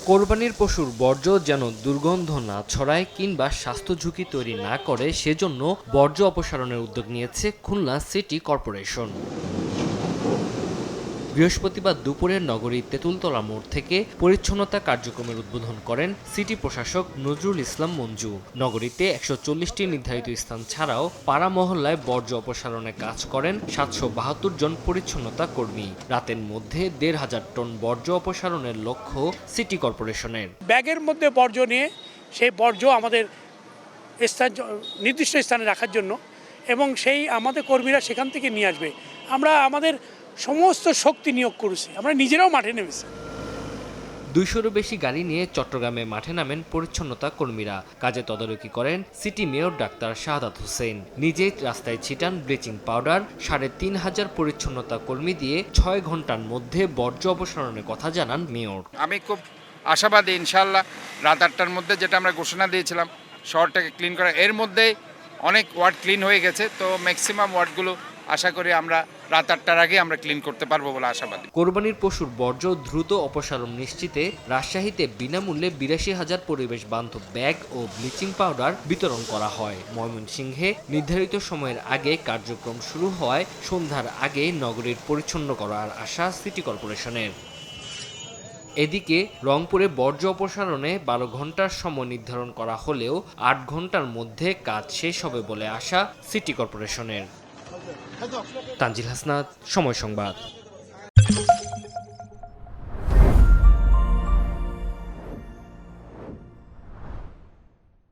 কোরবানির পশুর বর্জ্য যেন দুর্গন্ধ না ছড়ায় কিংবা স্বাস্থ্য ঝুঁকি তৈরি না করে সেজন্য বর্জ্য অপসারণের উদ্যোগ নিয়েছে খুলনা সিটি কর্পোরেশন। বৃহস্পতিবার দুপুরে নগরীর তেঁতুলতলা মোড় থেকে পরিচ্ছন্নতা কার্যক্রমের উদ্বোধন করেন সিটি প্রশাসক নজরুল ইসলাম মঞ্জু। নগরীতে ১৪০টি নির্ধারিত স্থান ছাড়াও পাড়া মহল্লায় বর্জ্য অপসারণে কাজ করেন ৭৭২ জন পরিচ্ছন্নতা কর্মী। রাতের মধ্যে ১৫০০ টন বর্জ্য অপসারণের লক্ষ্য সিটি কর্পোরেশনের। ব্যাগের মধ্যে বর্জ্য নিয়ে সেই বর্জ্য আমাদের নির্দিষ্ট স্থানে রাখার জন্য এবং সেই আমাদের কর্মীরা সেখান থেকে নিয়ে আসবে। আমরা আমাদের সমস্ত শক্তি নিয়োগ করেছি, আমরা নিজেরাও মাঠে নেমেছি। ২০০-রও বেশি গাড়ি নিয়ে চট্টগ্রামে মাঠে নামেন পরিচ্ছন্নতা কর্মীরা। কাজে তদারকি করেন city mayor doctor Shahadat Hossain. নিজেই রাস্তায় ছিটান ব্লিচিং পাউডার। ৩৫০০ পরিচ্ছন্নতা কর্মী দিয়ে ৬ ঘন্টার মধ্যে বর্জ্য অপসারণের কথা জানান মেয়র। আমি খুব আশাবাদী, ইনশাআল্লাহ রাত ৮টার মধ্যে যেটা আমরা ঘোষণা দিয়েছিলাম শহরটাকে ক্লিন করা, এর মধ্যেই অনেক ওয়ার্ড ক্লিন হয়ে গেছে। তো ম্যাক্সিমাম ওয়ার্ডগুলো আশা করি আমরা রাত ৮টার আগে আমরা ক্লিন করতে পারবো বলে আশাবাদী। কোরবানির পশুর বর্জ্য দ্রুত অপসারণ নিশ্চিতে রাজশাহীতে বিনামূল্যে ৮২,০০০ পরিবেশ বান্ধব ব্যাগ ও ব্লিচিং পাউডার বিতরণ করা হয়। ময়মনসিংহে নির্ধারিত সময়ের আগে কার্যক্রম শুরু হওয়ায় সন্ধ্যার আগে নগরীর পরিচ্ছন্ন করার আশা সিটি কর্পোরেশনের। এদিকে রংপুরে বর্জ্য অপসারণে ১২ ঘন্টার সময় নির্ধারণ করা হলেও ৮ ঘন্টার মধ্যে কাজ শেষ হবে বলে আশা সিটি কর্পোরেশনের। তানজিল হাসনাত, সময় সংবাদ।